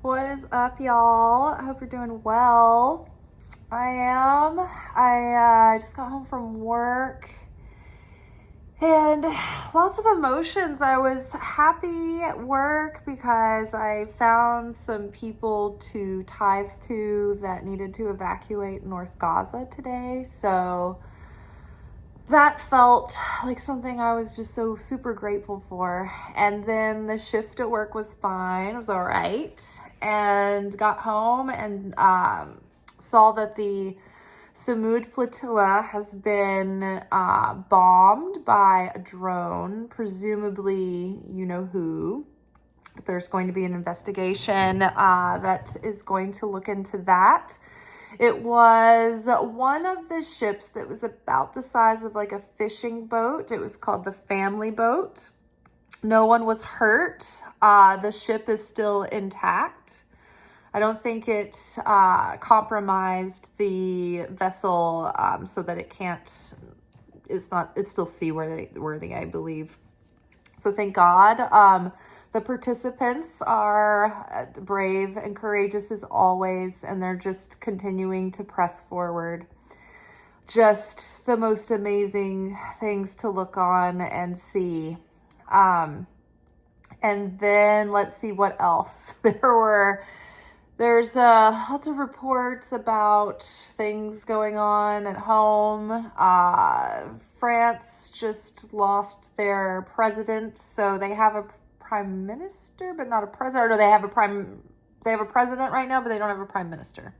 What is up, y'all? I hope you're doing well. I am. I just got home from work and lots of emotions. I was happy at work because I found some people to tithe to that needed to evacuate North Gaza today. So that felt like something I was just so super grateful for. And then the shift at work was fine. It was all right. And got home and saw that the Samud flotilla has been bombed by a drone, presumably you know who. But there's going to be an investigation that is going to look into that. It was one of the ships that was about the size of like a fishing boat. It was called the family boat. No one was hurt. The ship is still intact. I don't think it compromised the vessel so that it can't, it's still seaworthy, I believe. So thank God. The participants are brave and courageous as always, and they're just continuing to press forward. Just the most amazing things to look on and see. And then let's see what else. There's lots of reports about things going on at home. France just lost their president, so they have a prime minister, but not a president. Or no, they have a president right now, but they don't have a prime minister.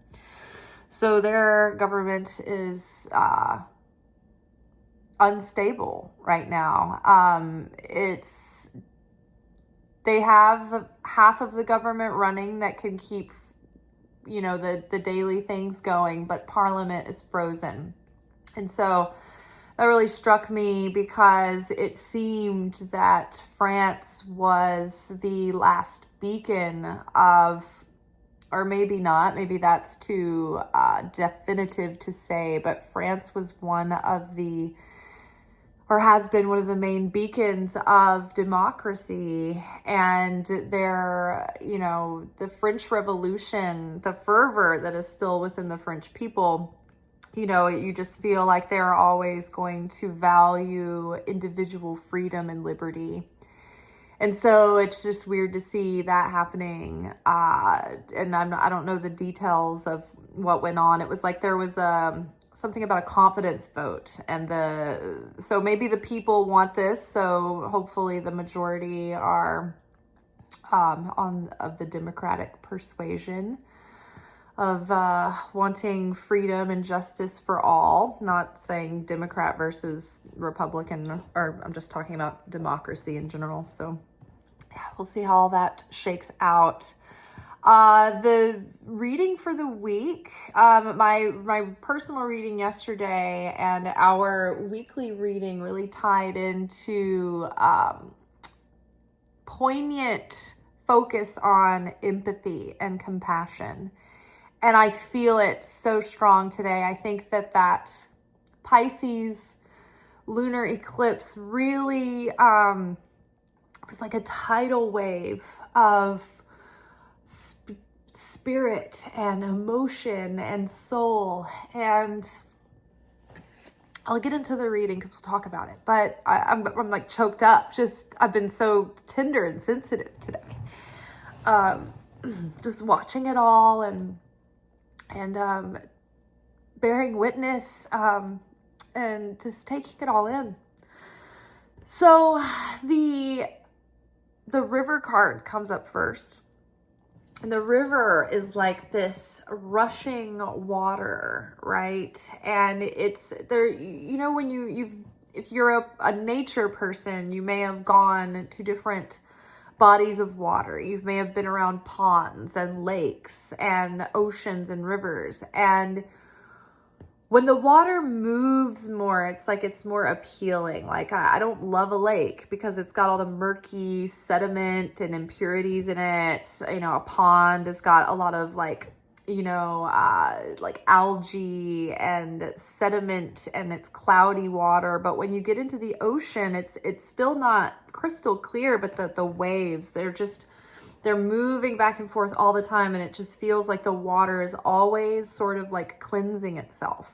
So their government is unstable right now. They have half of the government running that can keep, the daily things going, but Parliament is frozen. And so that really struck me because it seemed that France was the last beacon of, or maybe not, maybe that's too definitive to say, but France was has been one of the main beacons of democracy. And the French Revolution, the fervor that is still within the French people, you just feel like they're always going to value individual freedom and liberty. And so it's just weird to see that happening. And I don't know the details of what went on. It was like there was something about a confidence vote, and so maybe the people want this. So hopefully the majority are of the Democratic persuasion of wanting freedom and justice for all. Not saying Democrat versus Republican, or I'm just talking about democracy in general. So yeah, we'll see how all that shakes out. The reading for the week, my personal reading yesterday and our weekly reading really tied into poignant focus on empathy and compassion. And I feel it so strong today. I think that Pisces Lunar Eclipse really was like a tidal wave of spirit and emotion and soul. And I'll get into the reading because we'll talk about it. But I'm like choked up. I've been so tender and sensitive today. Just watching it all and bearing witness and just taking it all in. So the river card comes up first. And the river is like this rushing water, right? And it's there, when if you're a nature person, you may have gone to different bodies of water. You may have been around ponds and lakes and oceans and rivers. And when the water moves more, it's like it's more appealing. Like I don't love a lake because it's got all the murky sediment and impurities in it. A pond has got a lot of like algae and sediment, and it's cloudy water. But when you get into the ocean, it's still not crystal clear, but the waves, they're moving back and forth all the time, and it just feels like the water is always sort of like cleansing itself.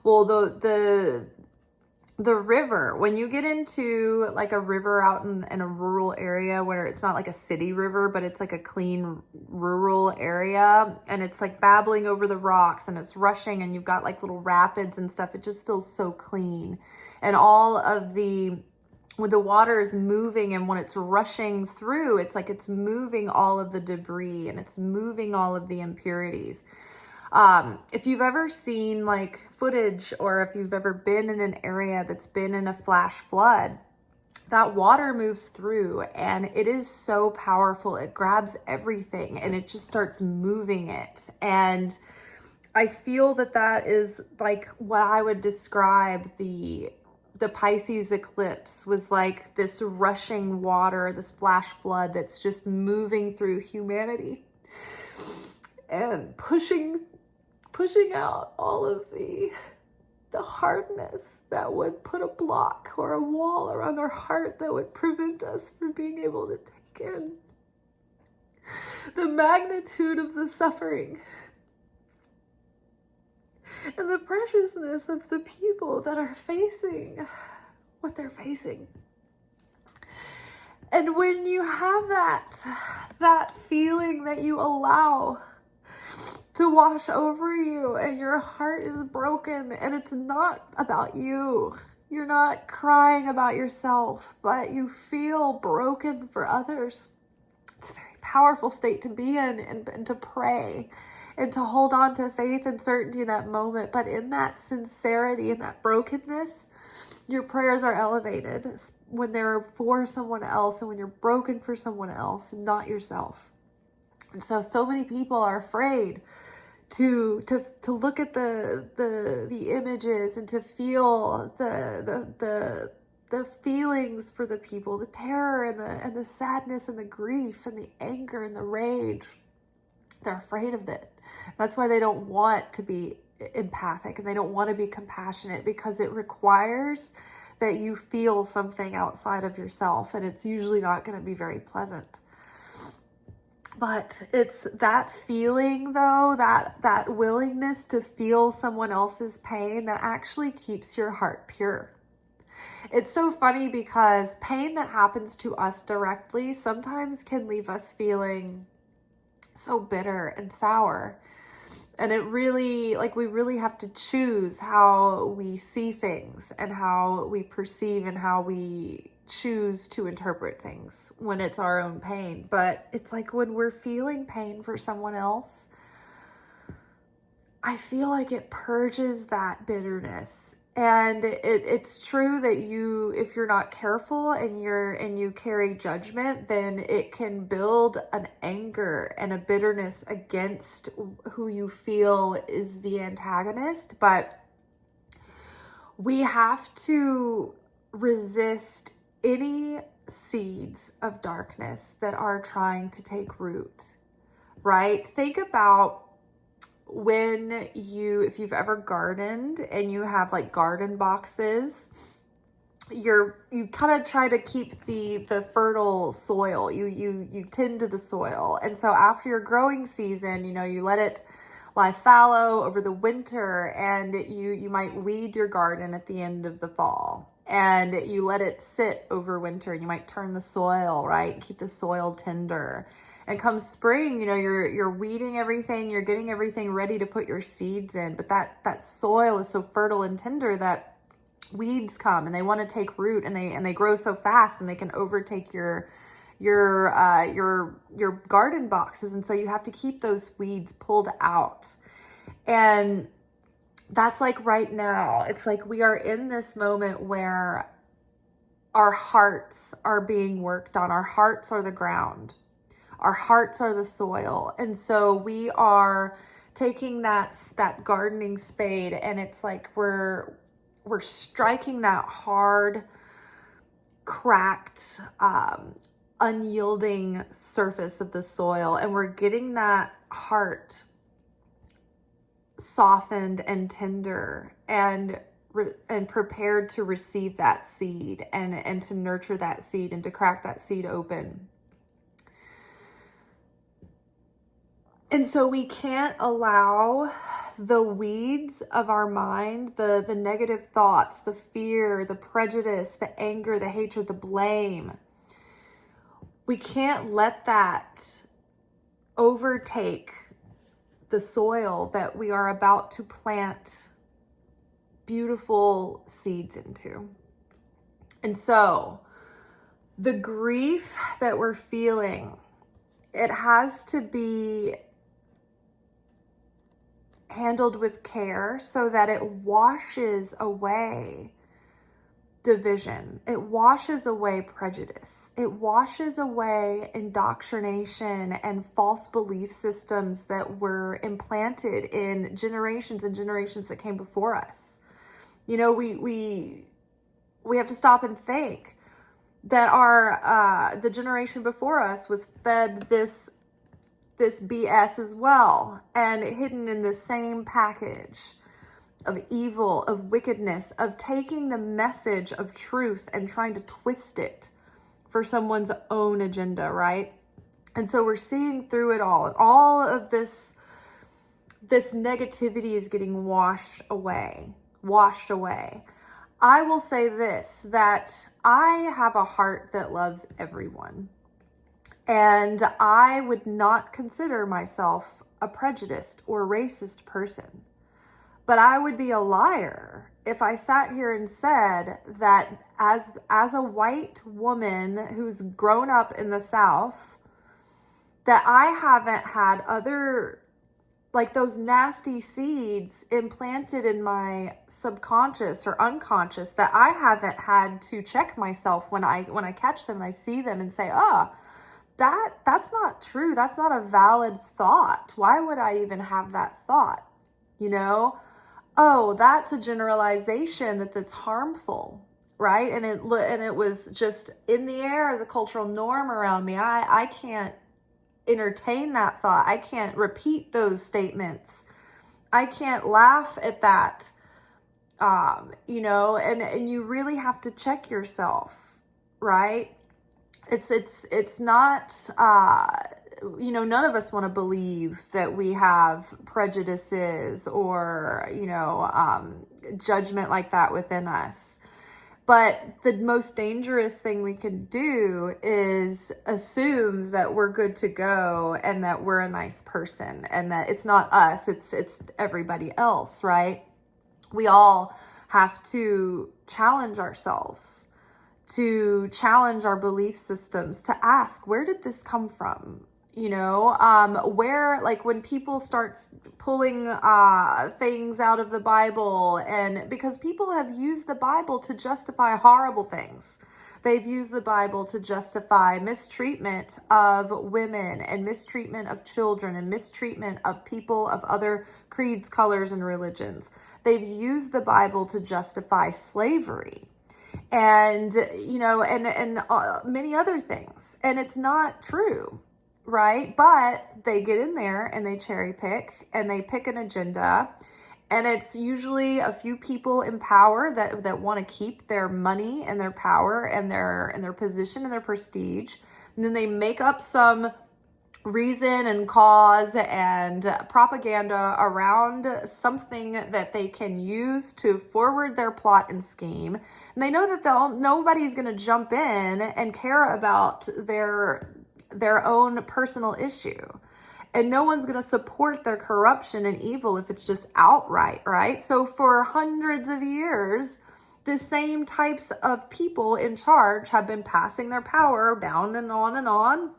Well, the river, when you get into like a river out in a rural area where it's not like a city river, but it's like a clean rural area, and it's like babbling over the rocks and it's rushing, and you've got like little rapids and stuff, it just feels so clean. And all of when the water is moving and when it's rushing through, it's like it's moving all of the debris and it's moving all of the impurities. If you've ever seen like footage, or if you've ever been in an area that's been in a flash flood, that water moves through and it is so powerful. It grabs everything and it just starts moving it. And I feel that is like what I would describe the Pisces eclipse was like, this rushing water, this flash flood that's just moving through humanity and pushing out all of the hardness that would put a block or a wall around our heart that would prevent us from being able to take in the magnitude of the suffering and the preciousness of the people that are facing what they're facing. And when you have that feeling that you allow to wash over you, and your heart is broken, and it's not about you. You're not crying about yourself, but you feel broken for others. It's a very powerful state to be in, and to pray and to hold on to faith and certainty in that moment. But in that sincerity and that brokenness, your prayers are elevated when they're for someone else and when you're broken for someone else and not yourself. And so many people are afraid to look at the images and to feel the feelings for the people, the terror and the sadness and the grief and the anger and the rage. They're afraid of it. That's why they don't want to be empathic and they don't want to be compassionate, because it requires that you feel something outside of yourself, and it's usually not going to be very pleasant. But it's that feeling, though, that willingness to feel someone else's pain that actually keeps your heart pure. It's so funny because pain that happens to us directly sometimes can leave us feeling so bitter and sour. And it really, like, we really have to choose how we see things and how we perceive and how we choose to interpret things when it's our own pain. But it's like when we're feeling pain for someone else, I feel like it purges that bitterness. And it's true that if you're not careful and you carry judgment, then it can build an anger and a bitterness against who you feel is the antagonist. But we have to resist any seeds of darkness that are trying to take root, right? Think about if you've ever gardened and you have like garden boxes, you kind of try to keep the fertile soil. You tend to the soil. And so after your growing season, you let it lie fallow over the winter, and you might weed your garden at the end of the fall. And you let it sit over winter, and you might turn the soil, right? Keep the soil tender. And come spring, you're weeding everything, you're getting everything ready to put your seeds in. But that soil is so fertile and tender that weeds come and they want to take root, and they grow so fast, and they can overtake your garden boxes. And so you have to keep those weeds pulled out. And that's like right now, it's like we are in this moment where our hearts are being worked on. Our hearts are the ground. Our hearts are the soil. And so we are taking that gardening spade, and it's like we're striking that hard, cracked, unyielding surface of the soil, and we're getting that heart softened and tender and prepared to receive that seed and to nurture that seed and to crack that seed open. And so we can't allow the weeds of our mind, the negative thoughts, the fear, the prejudice, the anger, the hatred, the blame. We can't let that overtake the soil that we are about to plant beautiful seeds into. And so the grief that we're feeling, it has to be handled with care so that it washes away division. It washes away prejudice. It washes away indoctrination and false belief systems that were implanted in generations and generations that came before us. You know, we have to stop and think that the generation before us was fed this BS as well, and hidden in the same package of evil, of wickedness, of taking the message of truth and trying to twist it for someone's own agenda, right? And so we're seeing through it all, and all of this negativity is getting washed away. I will say this, that I have a heart that loves everyone. And I would not consider myself a prejudiced or racist person. But I would be a liar if I sat here and said that as a white woman who's grown up in the South, that I haven't had other, like those nasty seeds implanted in my subconscious or unconscious, that I haven't had to check myself when I catch them and I see them and say, that's not true. That's not a valid thought. Why would I even have that thought? You know? Oh, that's a generalization that's harmful, right? And it was just in the air as a cultural norm around me. I can't entertain that thought. I can't repeat those statements. I can't laugh at that. You know, and you really have to check yourself, right? It's not, you know, none of us want to believe that we have prejudices or, you know, judgment like that within us. But the most dangerous thing we can do is assume that we're good to go and that we're a nice person and that it's not us, it's everybody else, right? We all have to challenge ourselves, to challenge our belief systems, to ask, where did this come from? You know, where, like when people start pulling things out of the Bible, and because people have used the Bible to justify horrible things. They've used the Bible to justify mistreatment of women and mistreatment of children and mistreatment of people of other creeds, colors, and religions. They've used the Bible to justify slavery. And, you know, and many other things. And it's not true, right? But they get in there and they cherry pick and they pick an agenda. And it's usually a few people in power that want to keep their money and their power and their position and their prestige. And then they make up some reason and cause and propaganda around something that they can use to forward their plot and scheme. And they know that nobody's going to jump in and care about their own personal issue. And no one's going to support their corruption and evil if it's just outright, right? So for hundreds of years, the same types of people in charge have been passing their power down and on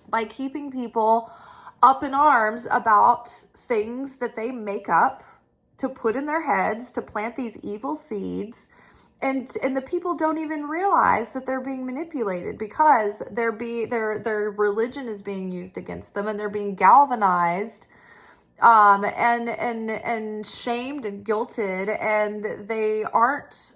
by keeping people up in arms about things that they make up to put in their heads, to plant these evil seeds. And the people don't even realize that they're being manipulated because their religion is being used against them, and they're being galvanized and shamed and guilted, and they aren't,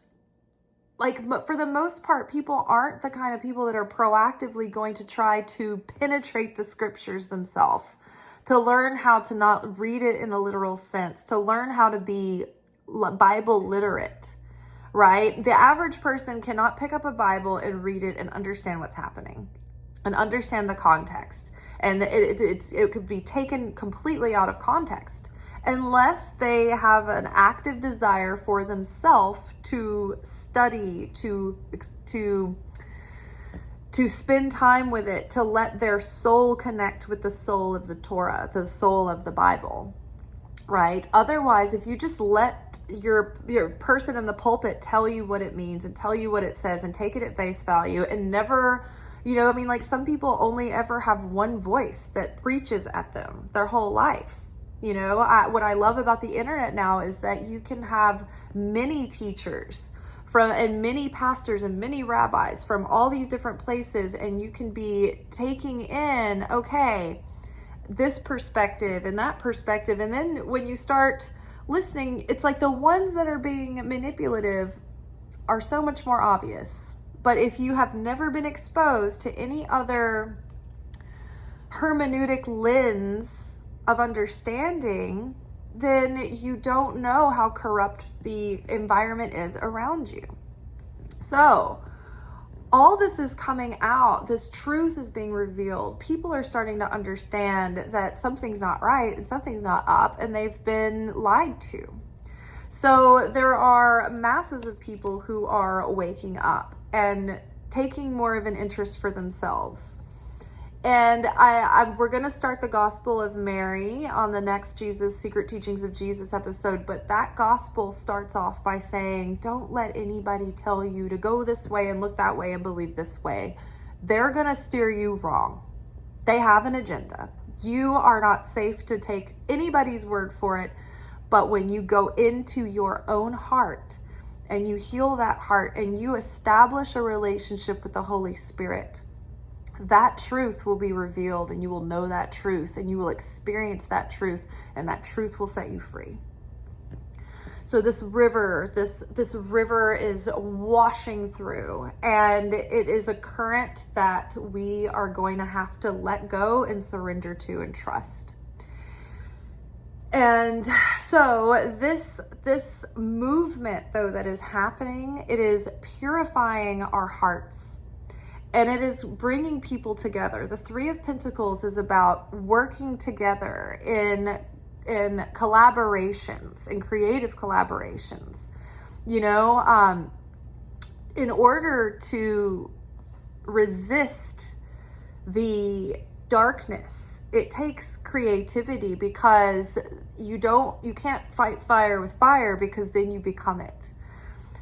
like, for the most part, people aren't the kind of people that are proactively going to try to penetrate the scriptures themselves, to learn how to not read it in a literal sense, to learn how to be Bible literate, right? The average person cannot pick up a Bible and read it and understand what's happening. and understand the context. And it could be taken completely out of context unless they have an active desire for themselves to study, to spend time with it, to let their soul connect with the soul of the Torah, the soul of the Bible, right? Otherwise, if you just let your person in the pulpit tell you what it means and tell you what it says and take it at face value and never, like some people only ever have one voice that preaches at them their whole life. What I love about the internet now is that you can have many teachers and many pastors and many rabbis from all these different places, and you can be taking in, okay, this perspective and that perspective. And then when you start listening, it's like the ones that are being manipulative are so much more obvious. But if you have never been exposed to any other hermeneutic lens of understanding, then you don't know how corrupt the environment is around you. So all this is coming out. This truth is being revealed. People are starting to understand that something's not right and something's not up, and they've been lied to. So there are masses of people who are waking up and taking more of an interest for themselves. And we're going to start the Gospel of Mary on the next Secret Teachings of Jesus episode. But that gospel starts off by saying, don't let anybody tell you to go this way and look that way and believe this way. They're going to steer you wrong. They have an agenda. You are not safe to take anybody's word for it. But when you go into your own heart and you heal that heart and you establish a relationship with the Holy Spirit, that truth will be revealed, and you will know that truth, and you will experience that truth, and that truth will set you free. So this river is washing through, and it is a current that we are going to have to let go and surrender to and trust. And so this movement, though, that is happening, it is purifying our hearts. And it is bringing people together. The Three of Pentacles is about working together in collaborations, in creative collaborations. In order to resist the darkness, it takes creativity, because you can't fight fire with fire, because then you become it.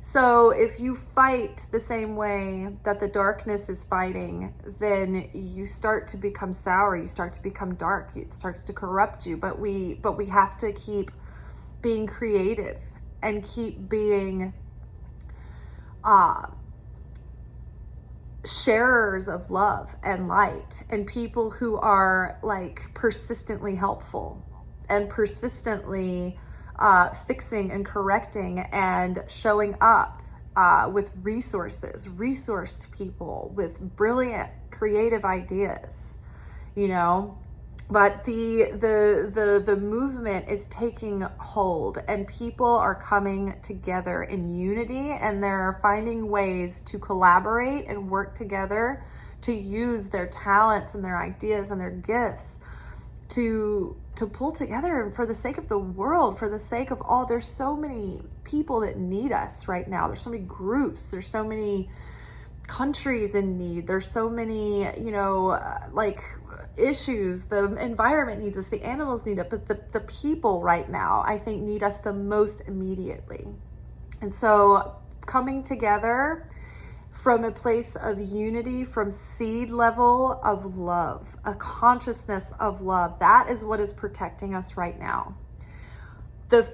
So if you fight the same way that the darkness is fighting, then you start to become sour, you start to become dark, it starts to corrupt you. But we have to keep being creative and keep being sharers of love and light, and people who are like persistently helpful and persistently fixing and correcting and showing up with resourced people with brilliant creative ideas, But the movement is taking hold, and people are coming together in unity, and they're finding ways to collaborate and work together to use their talents and their ideas and their gifts to pull together, and for the sake of the world, for the sake of all. There's so many people that need us right now. There's so many groups, there's so many countries in need, there's so many issues. The environment needs us, the animals need it, but the people right now, I think, need us the most immediately. And so coming together from a place of unity, from seed level of love, a consciousness of love. That is what is protecting us right now. The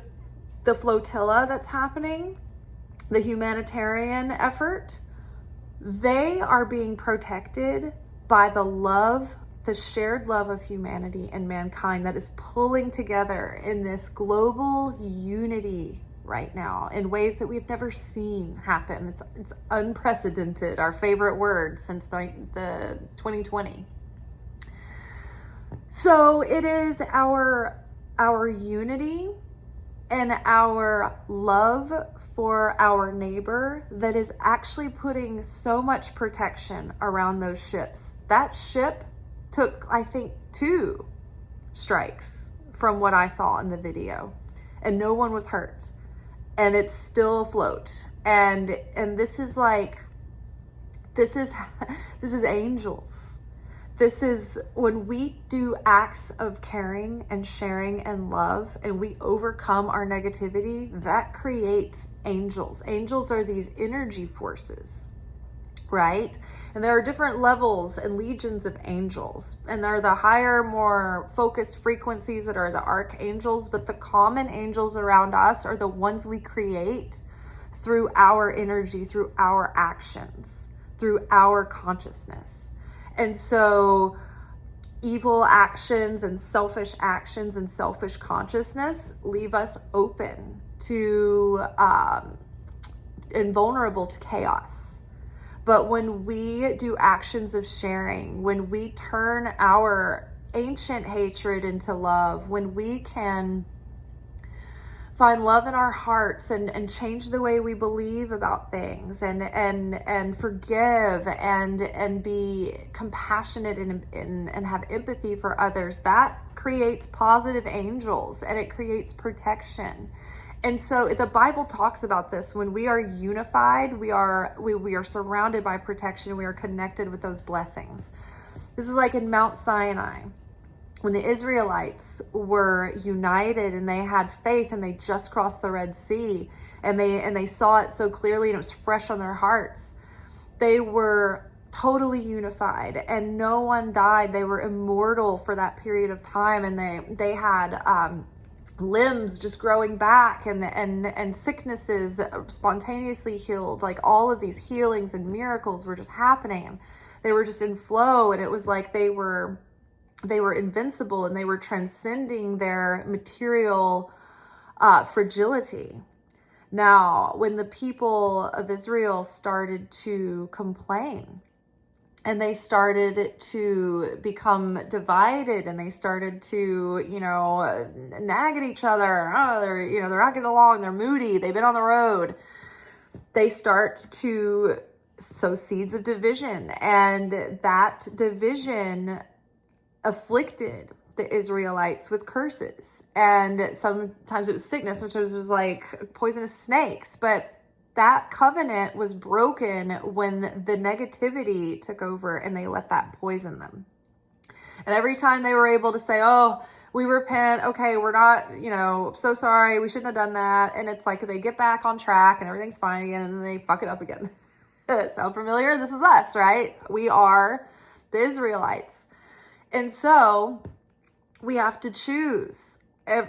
flotilla that's happening, the humanitarian effort, they are being protected by the love, the shared love of humanity and mankind that is pulling together in this global unity right now in ways that we've never seen happen. It's unprecedented, our favorite word since the 2020. So it is our unity and our love for our neighbor that is actually putting so much protection around those ships. That ship took, I think, 2 strikes from what I saw in the video, and no one was hurt, and it's still afloat. And this is like, this is angels. This is when we do acts of caring and sharing and love, and we overcome our negativity, that creates angels. Angels are these energy forces, right? And there are different levels and legions of angels. And there are the higher, more focused frequencies that are the archangels, but the common angels around us are the ones we create through our energy, through our actions, through our consciousness. And so evil actions and selfish consciousness leave us open to and vulnerable to chaos. But when we do actions of sharing, when we turn our ancient hatred into love, when we can find love in our hearts and change the way we believe about things and forgive and be compassionate and have empathy for others, that creates positive angels and it creates protection. And so the Bible talks about this. When we are unified, we are surrounded by protection. We are connected with those blessings. This is like in Mount Sinai, when the Israelites were united and they had faith and they just crossed the Red Sea and they saw it so clearly and it was fresh on their hearts. They were totally unified and no one died. They were immortal for that period of time, and they had limbs just growing back and sicknesses spontaneously healed. Like all of these healings and miracles were just happening. They were just in flow, and it was like they were invincible and they were transcending their material fragility. Now, when the people of Israel started to complain and they started to become divided and they started to, nag at each other, they're not getting along, they're moody, they've been on the road, they start to sow seeds of division, and that division afflicted the Israelites with curses. And sometimes it was sickness, which was like poisonous snakes. But that covenant was broken when the negativity took over and they let that poison them. And every time they were able to say, oh, we repent, okay, we're not, so sorry, we shouldn't have done that. And it's like they get back on track and everything's fine again, and then they fuck it up again. Sound familiar? This is us, right? We are the Israelites. And so we have to choose,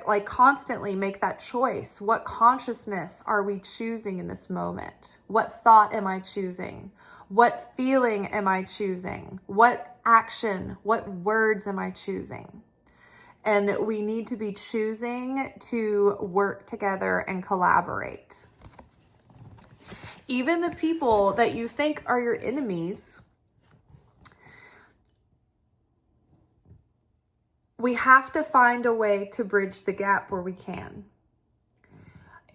like constantly make that choice. What consciousness are we choosing in this moment? What thought am I choosing? What feeling am I choosing? What action, what words am I choosing? And we need to be choosing to work together and collaborate. Even the people that you think are your enemies, we have to find a way to bridge the gap where we can.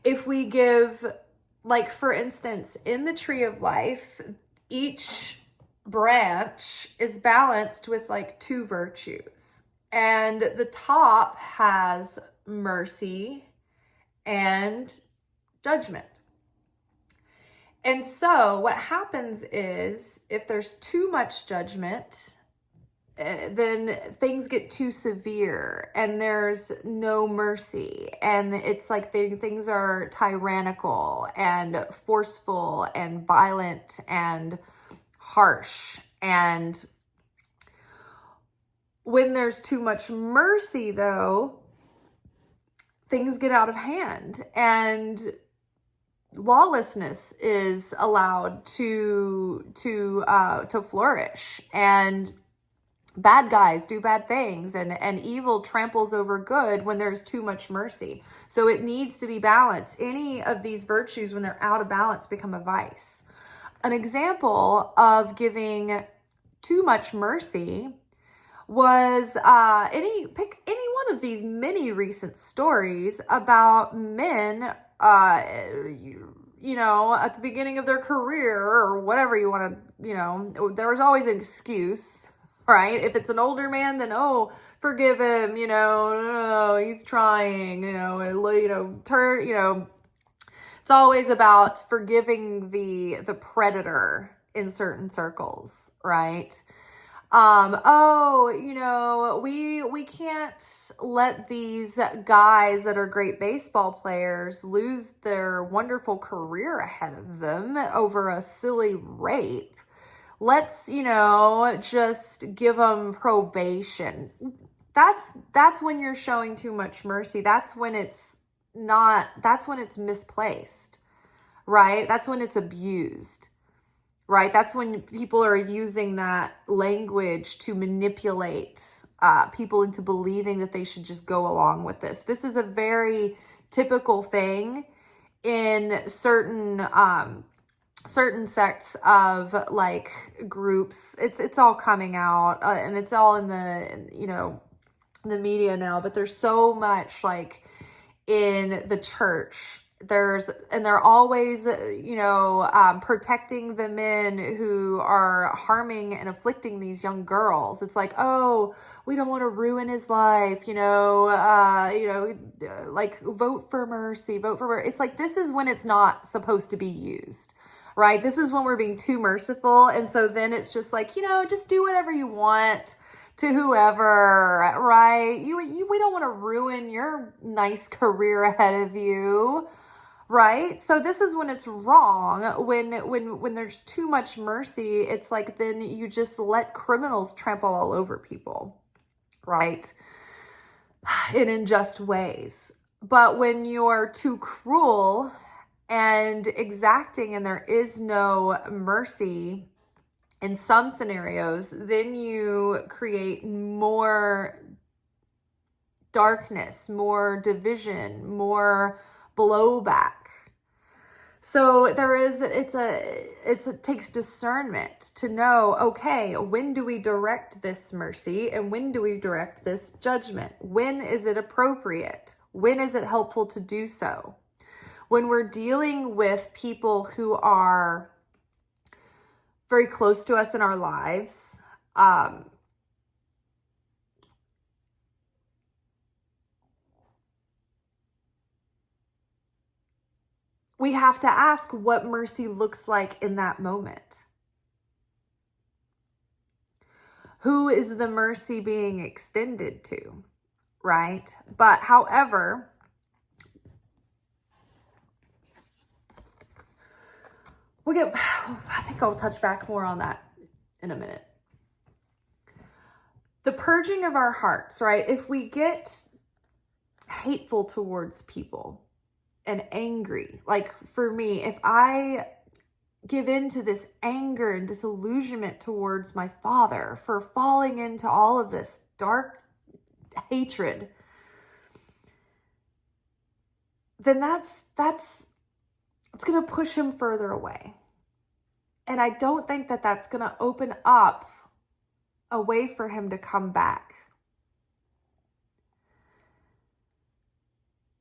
If we give, like for instance, in the tree of life, each branch is balanced with like 2 virtues. And the top has mercy and judgment. And so what happens is if there's too much judgment, then things get too severe and there's no mercy, and it's like things are tyrannical and forceful and violent and harsh. And when there's too much mercy, though, things get out of hand and lawlessness is allowed to flourish, and bad guys do bad things, and evil tramples over good when there's too much mercy. So it needs to be balanced. Any of these virtues, when they're out of balance, become a vice. An example of giving too much mercy was pick any one of these many recent stories about men, you know, at the beginning of their career or whatever you want to, you know, there was always an excuse, right? If it's an older man, then, oh, forgive him, you know, no, he's trying, you know, it's always about forgiving the predator in certain circles, right? Oh, you know, we can't let these guys that are great baseball players lose their wonderful career ahead of them over a silly rape. Let's, you know, just give them probation. That's when you're showing too much mercy. That's when it's misplaced, right? That's when it's abused. Right? That's when people are using that language to manipulate people into believing that they should just go along with this. This is a very typical thing in certain sects of like groups. It's all coming out and it's all in the, you know, the media now, but there's so much like in the church. They're always, you know, protecting the men who are harming and afflicting these young girls. It's like, oh, we don't want to ruin his life, like vote for mercy, vote for mercy. It's like, this is when it's not supposed to be used, right? This is when we're being too merciful. And so then it's just like, you know, just do whatever you want to whoever, right? We don't want to ruin your nice career ahead of you. Right? So this is when it's wrong. When there's too much mercy, it's like then you just let criminals trample all over people, right? In unjust ways. But when you're too cruel and exacting and there is no mercy in some scenarios, then you create more darkness, more division, more blowback. So it takes discernment to know, okay, when do we direct this mercy and when do we direct this judgment? When is it appropriate? When is it helpful to do so? When we're dealing with people who are very close to us in our lives, we have to ask what mercy looks like in that moment. Who is the mercy being extended to, right? But however, I think I'll touch back more on that in a minute. The purging of our hearts, right? If we get hateful towards people, and angry. Like for me, if I give in to this anger and disillusionment towards my father for falling into all of this dark hatred, then that's it's going to push him further away. And I don't think that that's going to open up a way for him to come back.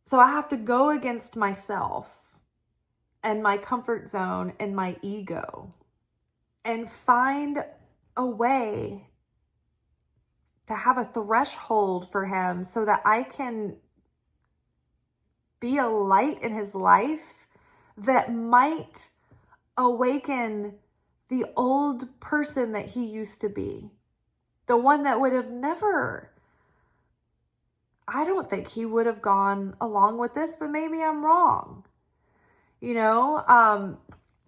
So I have to go against myself and my comfort zone and my ego and find a way to have a threshold for him so that I can be a light in his life that might awaken the old person that he used to be. The one that would have never, I don't think he would have gone along with this, but maybe I'm wrong, you know?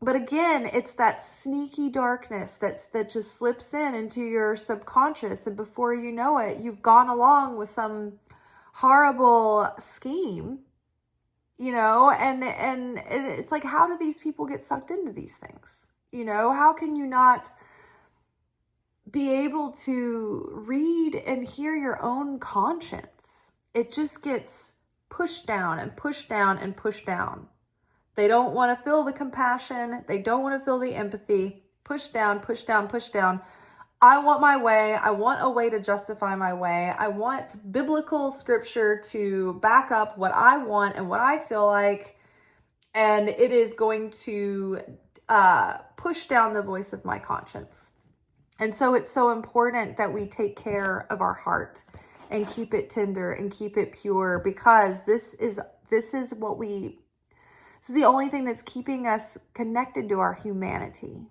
But again, it's that sneaky darkness that just slips into your subconscious. And before you know it, you've gone along with some horrible scheme, you know? And it's like, how do these people get sucked into these things? You know, how can you not be able to read and hear your own conscience? It just gets pushed down and pushed down and pushed down. They don't want to feel the compassion. They don't want to feel the empathy. Push down, push down, push down. I want my way. I want a way to justify my way. I want biblical scripture to back up what I want and what I feel like. And it is going to push down the voice of my conscience. And so it's so important that we take care of our heart and keep it tender and keep it pure, because this is the only thing that's keeping us connected to our humanity,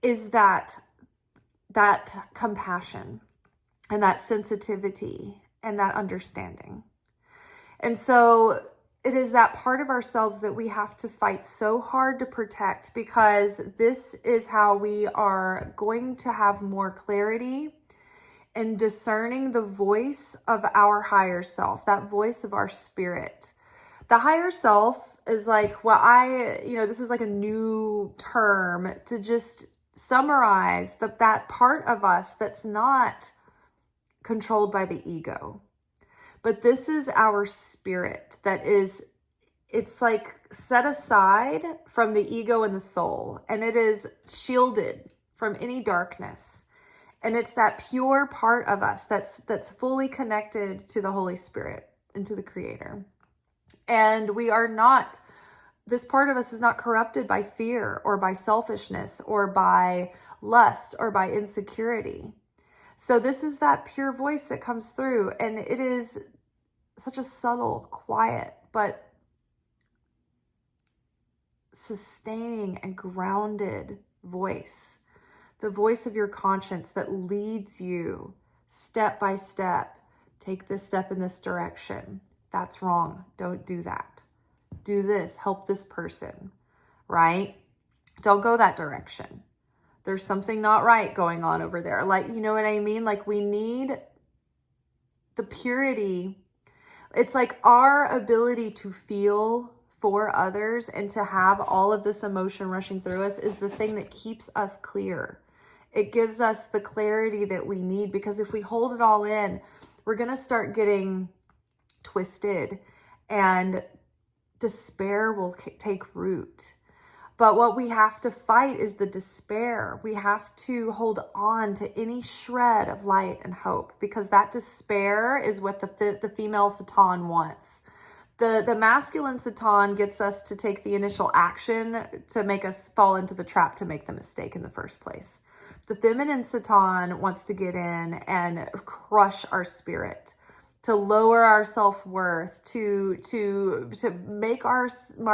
is that compassion and that sensitivity and that understanding. And so it is that part of ourselves that we have to fight so hard to protect, because this is how we are going to have more clarity in discerning the voice of our higher self, that voice of our spirit. The higher self is like this is like a new term to just summarize that part of us that's not controlled by the ego. But this is our spirit it's like set aside from the ego and the soul, and it is shielded from any darkness. And it's that pure part of us that's fully connected to the Holy Spirit and to the Creator. And this part of us is not corrupted by fear or by selfishness or by lust or by insecurity. So this is that pure voice that comes through, and it is such a subtle, quiet, but sustaining and grounded voice. The voice of your conscience that leads you step by step. Take this step in this direction. That's wrong. Don't do that. Do this. Help this person, right? Don't go that direction. There's something not right going on over there. Like, you know what I mean? Like, we need the purity. It's like our ability to feel for others and to have all of this emotion rushing through us is the thing that keeps us clear. It gives us the clarity that we need, because if we hold it all in, we're going to start getting twisted and despair will take root. But what we have to fight is the despair. We have to hold on to any shred of light and hope, because that despair is what the female Satan wants. The masculine Satan gets us to take the initial action to make us fall into the trap to make the mistake in the first place. The feminine Satan wants to get in and crush our spirit, to lower our self-worth, to make our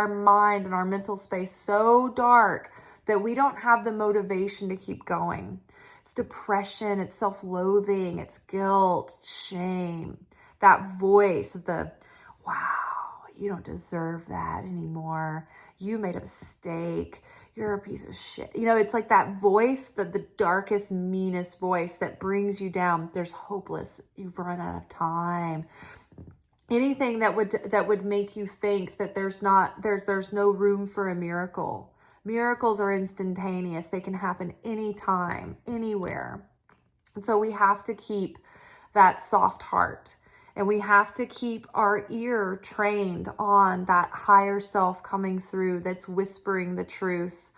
mind and our mental space so dark that we don't have the motivation to keep going. It's depression, it's self-loathing, it's guilt, it's shame. That voice of wow, you don't deserve that anymore. You made a mistake. You're a piece of shit. It's like that voice, the darkest, meanest voice that brings you down. There's hopeless. You've run out of time. Anything that would make you think that there's no room for a miracle. Miracles are instantaneous. They can happen anytime, anywhere. And so we have to keep that soft heart. And we have to keep our ear trained on that higher self coming through that's whispering the truth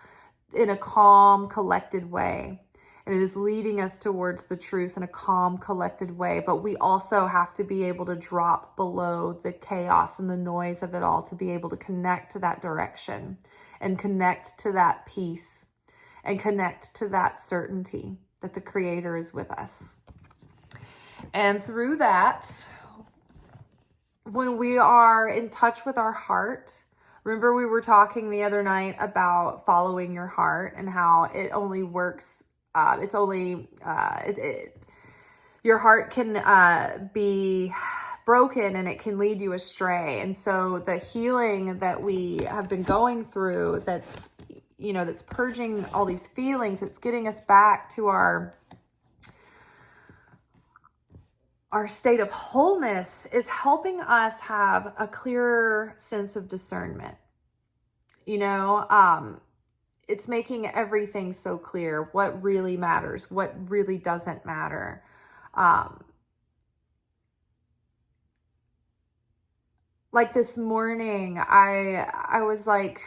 in a calm, collected way. And it is leading us towards the truth in a calm, collected way. But we also have to be able to drop below the chaos and the noise of it all to be able to connect to that direction and connect to that peace and connect to that certainty that the Creator is with us. And through that, when we are in touch with our heart, remember we were talking the other night about following your heart and how it only works. Your heart can be broken and it can lead you astray. And so the healing that we have been going through, that's purging all these feelings, it's getting us back to our state of wholeness, is helping us have a clearer sense of discernment. It's making everything so clear, what really matters, what really doesn't matter. Like this morning, I was like,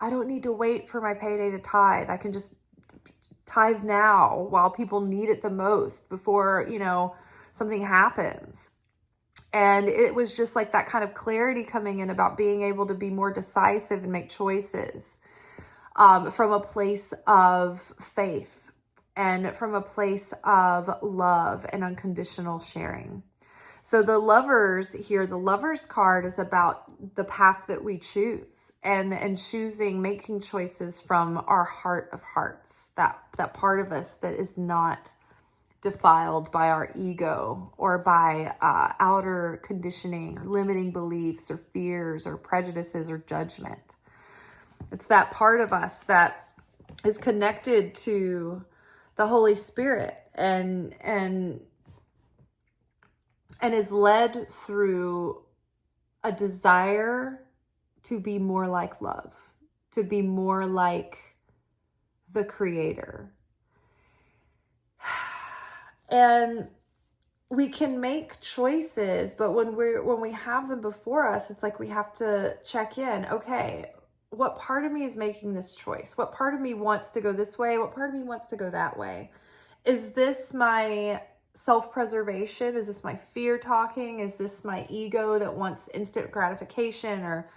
I don't need to wait for my payday to tithe. I can just Tithe now while people need it the most before, something happens. And it was just like that kind of clarity coming in about being able to be more decisive and make choices from a place of faith and from a place of love and unconditional sharing. So the lovers here, the lovers card is about the path that we choose and making choices from our heart of hearts, that part of us that is not defiled by our ego or by outer conditioning or limiting beliefs or fears or prejudices or judgment. It's that part of us that is connected to the Holy Spirit and is led through a desire to be more like love, to be more like the Creator. And we can make choices, but when we have them before us, it's like we have to check in. Okay, what part of me is making this choice? What part of me wants to go this way? What part of me wants to go that way? Is this my self-preservation? Is this my fear talking? Is this my ego that wants instant gratification or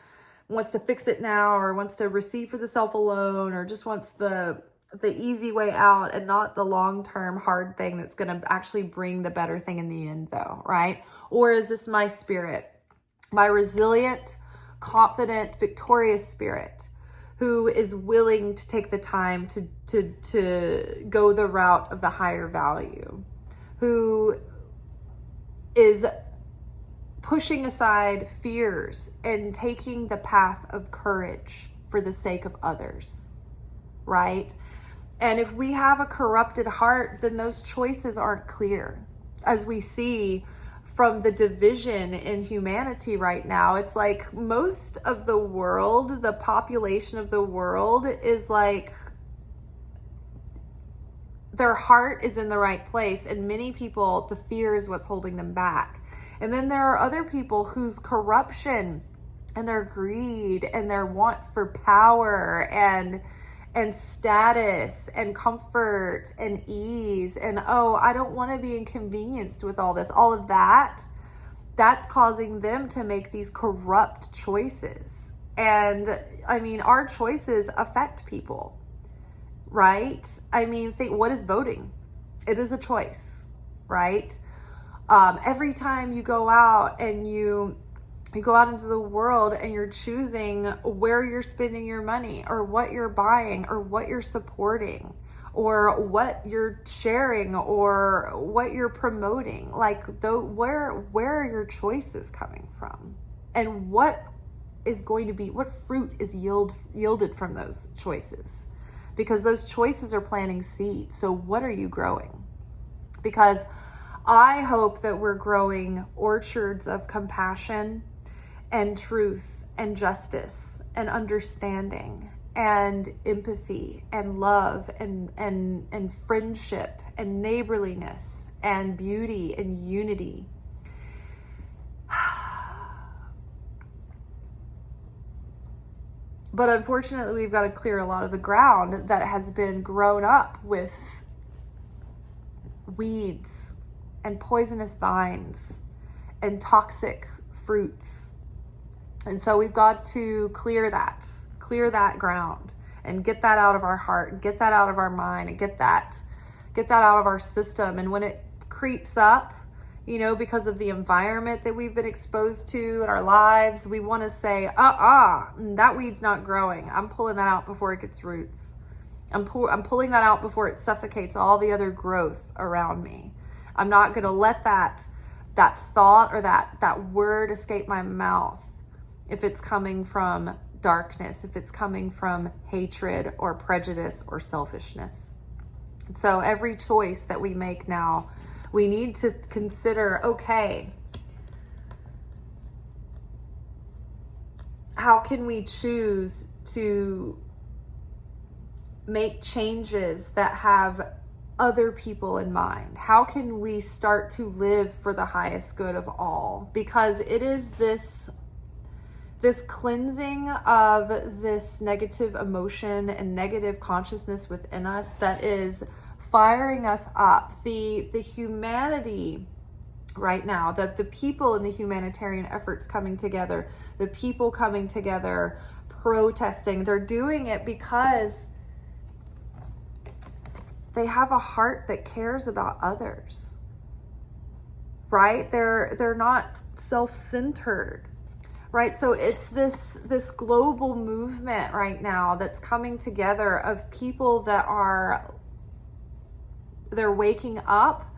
wants to fix it now or wants to receive for the self alone or just wants the easy way out and not the long-term hard thing that's going to actually bring the better thing in the end though, right? Or is this my spirit, my resilient, confident, victorious spirit who is willing to take the time to go the route of the higher value, who is pushing aside fears and taking the path of courage for the sake of others, right? And if we have a corrupted heart, then those choices aren't clear. As we see from the division in humanity right now, it's like most of the world, the population of the world is like, their heart is in the right place, and many people, the fear is what's holding them back. And then there are other people whose corruption and their greed and their want for power and status and comfort and ease and, oh, I don't want to be inconvenienced with all this, all of that's causing them to make these corrupt choices. And I mean, our choices affect people, right? I mean, think, what is voting? It is a choice, right? Every time you go out and you go out into the world and you're choosing where you're spending your money or what you're buying or what you're supporting or what you're sharing or what you're promoting, like where are your choices coming from? And what fruit is yielded from those choices? Because those choices are planting seeds. So what are you growing? Because I hope that we're growing orchards of compassion and truth and justice and understanding and empathy and love and friendship and neighborliness and beauty and unity. But unfortunately, we've got to clear a lot of the ground that has been grown up with weeds and poisonous vines and toxic fruits. And so we've got to clear that ground and get that out of our heart and get that out of our mind and get that out of our system. And when it creeps up, because of the environment that we've been exposed to in our lives, we want to say, that weed's not growing. I'm pulling that out before it gets roots. I'm pulling that out before it suffocates all the other growth around me. I'm not going to let that thought or that word escape my mouth if it's coming from darkness, if it's coming from hatred or prejudice or selfishness. So every choice that we make now, we need to consider, okay, how can we choose to make changes that have other people in mind? How can we start to live for the highest good of all? Because it is this this cleansing of this negative emotion and negative consciousness within us that is firing us up. The humanity right now, the people in the humanitarian efforts coming together, the people coming together, protesting, they're doing it because they have a heart that cares about others, right? They're not self-centered, right? So it's this global movement right now that's coming together of people that they're waking up.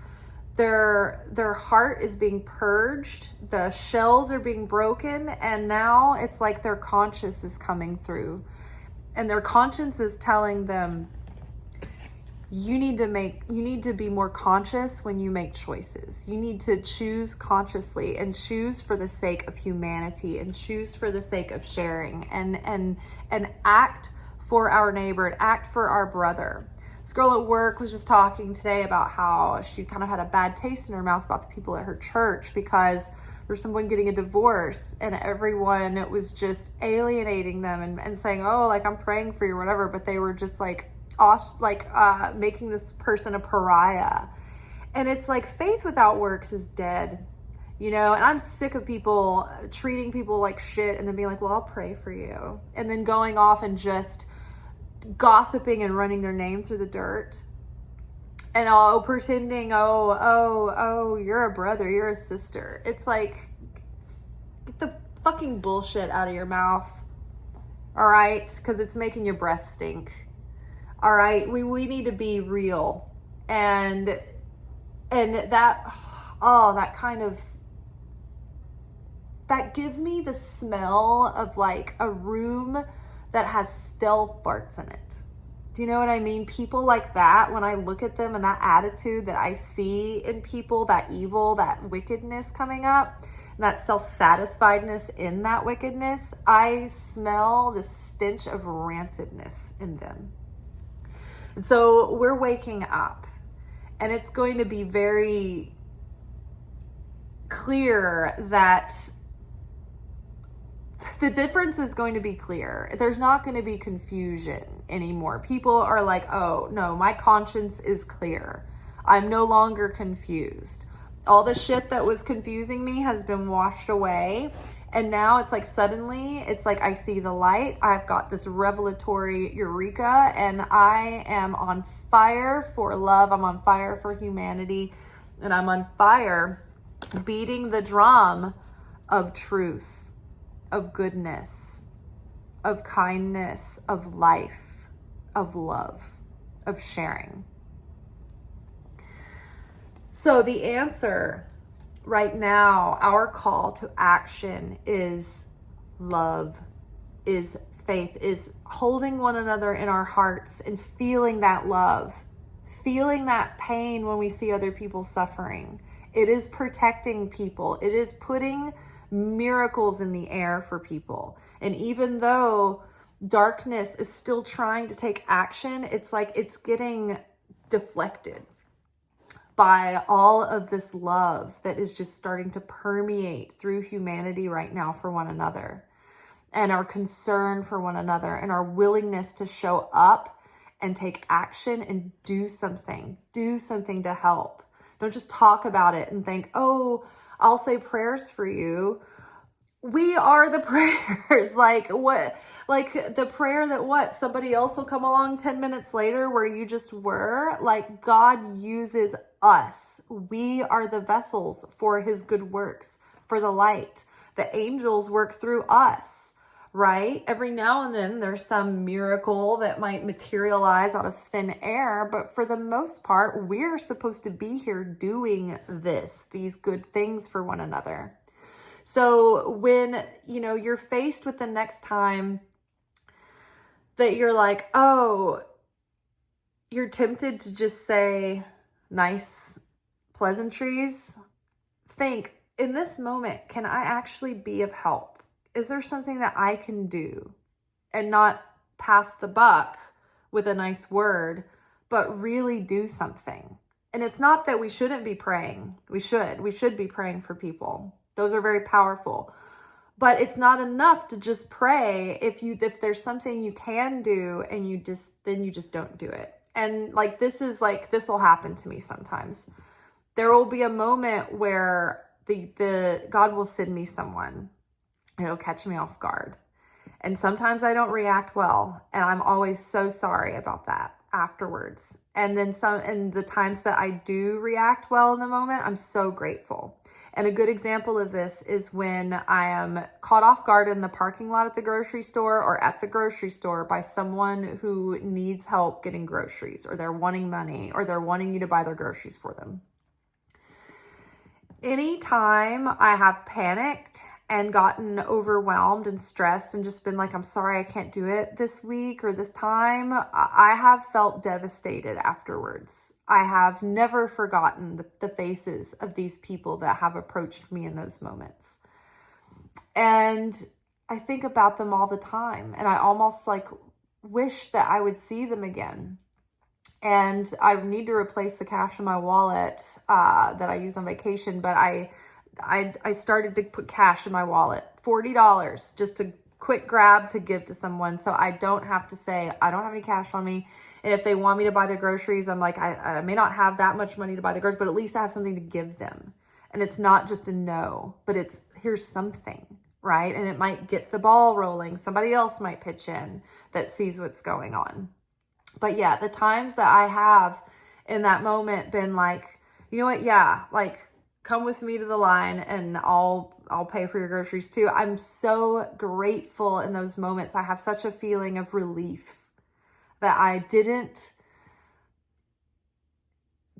Their heart is being purged, the shells are being broken, and now it's like their conscience is coming through, and their conscience is telling them, you need to be more conscious when you make choices. You need to choose consciously and choose for the sake of humanity and choose for the sake of sharing and act for our neighbor and act for our brother. This girl at work was just talking today about how she kind of had a bad taste in her mouth about the people at her church because there's someone getting a divorce and everyone was just alienating them and saying, oh, like, I'm praying for you or whatever, but they were just like making this person a pariah. And it's like, faith without works is dead, you know? And I'm sick of people treating people like shit and then being like, well, I'll pray for you, and then going off and just gossiping and running their name through the dirt and all pretending, oh, you're a brother, you're a sister. It's like, get the fucking bullshit out of your mouth, all right? Because it's making your breath stink. All right, we need to be real, and that gives me the smell of like a room that has stealth farts in it. Do you know what I mean? People like that, when I look at them and that attitude that I see in people, that evil, that wickedness coming up, and that self-satisfiedness in that wickedness, I smell the stench of rancidness in them. And so we're waking up, and it's going to be very clear that the difference is going to be clear. There's not going to be confusion anymore. People are like, oh, no, my conscience is clear. I'm no longer confused. All the shit that was confusing me has been washed away. And now it's like suddenly, it's like I see the light. I've got this revelatory eureka, and I am on fire for love. I'm on fire for humanity. And I'm on fire beating the drum of truth, of goodness, of kindness, of life, of love, of sharing. So the answer right now, our call to action is love, is faith, is holding one another in our hearts and feeling that love, feeling that pain when we see other people suffering. It is protecting people. It is putting miracles in the air for people. And even though darkness is still trying to take action, it's like it's getting deflected by all of this love that is just starting to permeate through humanity right now for one another, and our concern for one another, and our willingness to show up and take action and do something to help. Don't just talk about it and think, oh, I'll say prayers for you. We are the prayers. Like what? Like the prayer that what? Somebody else will come along 10 minutes later where you just were. Like God uses us. We are the vessels for his good works, for the light. The angels work through us, right? Every now and then there's some miracle that might materialize out of thin air, but for the most part, we're supposed to be here doing these good things for one another. So when, you're faced with the next time that you're like, oh, you're tempted to just say nice pleasantries, think, in this moment, can I actually be of help? Is there something that I can do? And not pass the buck with a nice word, but really do something. And it's not that we shouldn't be praying. We should be praying for people. Those are very powerful. But it's not enough to just pray if there's something you can do and then you just don't do it. And like this will happen to me sometimes. There will be a moment where the God will send me someone and it'll catch me off guard. And sometimes I don't react well, and I'm always so sorry about that afterwards. And then the times that I do react well in the moment, I'm so grateful. And a good example of this is when I am caught off guard in the parking lot at the grocery store or at the grocery store by someone who needs help getting groceries, or they're wanting money, or they're wanting you to buy their groceries for them. Anytime I have panicked and gotten overwhelmed and stressed and just been like, I'm sorry, I can't do it this week or this time, I have felt devastated afterwards. I have never forgotten the faces of these people that have approached me in those moments. And I think about them all the time, and I almost like wish that I would see them again. And I need to replace the cash in my wallet that I used on vacation, but I started to put cash in my wallet, $40, just a quick grab to give to someone, so I don't have to say, I don't have any cash on me. And if they want me to buy their groceries, I'm like, I may not have that much money to buy the groceries, but at least I have something to give them. And it's not just a no, but it's, here's something, right? And it might get the ball rolling. Somebody else might pitch in that sees what's going on. But yeah, the times that I have in that moment been like, you know what? Yeah, like, come with me to the line and I'll pay for your groceries too. I'm so grateful in those moments. I have such a feeling of relief that I didn't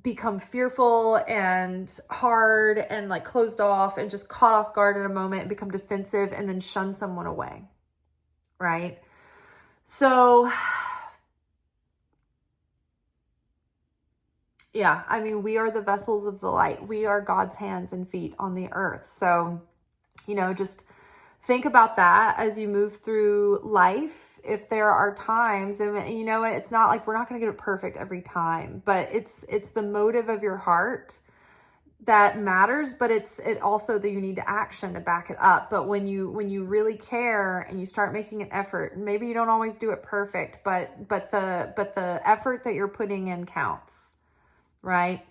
become fearful and hard and like closed off and just caught off guard in a moment and become defensive and then shun someone away, right? So yeah, I mean, we are the vessels of the light. We are God's hands and feet on the earth. So, just think about that as you move through life. If there are times, and it's not like we're not going to get it perfect every time, but it's the motive of your heart that matters, but it also that you need to action to back it up. But when you really care and you start making an effort, maybe you don't always do it perfect, but the effort that you're putting in counts. Right?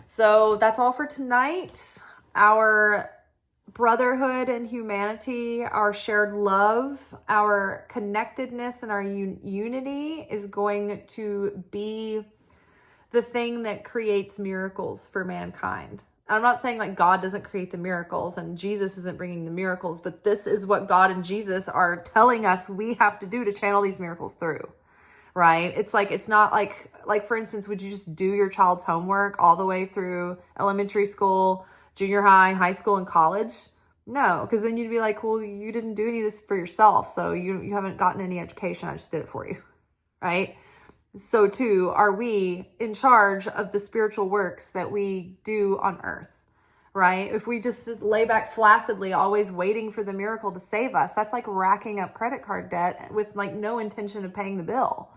So that's all for tonight. Our brotherhood and humanity, our shared love, our connectedness, and our unity is going to be the thing that creates miracles for mankind. I'm not saying like God doesn't create the miracles and Jesus isn't bringing the miracles, but this is what God and Jesus are telling us we have to do to channel these miracles through. Right? It's like, it's not like for instance, would you just do your child's homework all the way through elementary school, junior high, high school, and college? No, because then you'd be like, well, you didn't do any of this for yourself, so you haven't gotten any education. I just did it for you, right? So too, are we in charge of the spiritual works that we do on earth, right? If we just lay back flaccidly, always waiting for the miracle to save us, that's like racking up credit card debt with like no intention of paying the bill.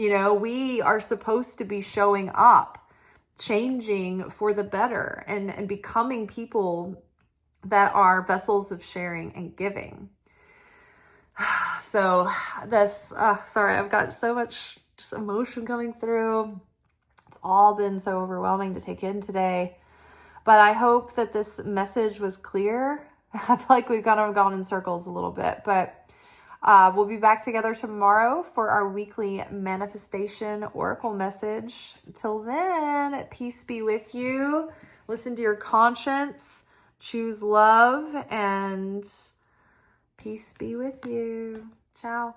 We are supposed to be showing up, changing for the better, and becoming people that are vessels of sharing and giving. So this, sorry, I've got so much just emotion coming through. It's all been so overwhelming to take in today. But I hope that this message was clear. I feel like we've kind of gone in circles a little bit, but we'll be back together tomorrow for our weekly manifestation oracle message. Till then, peace be with you. Listen to your conscience, choose love, and peace be with you. Ciao.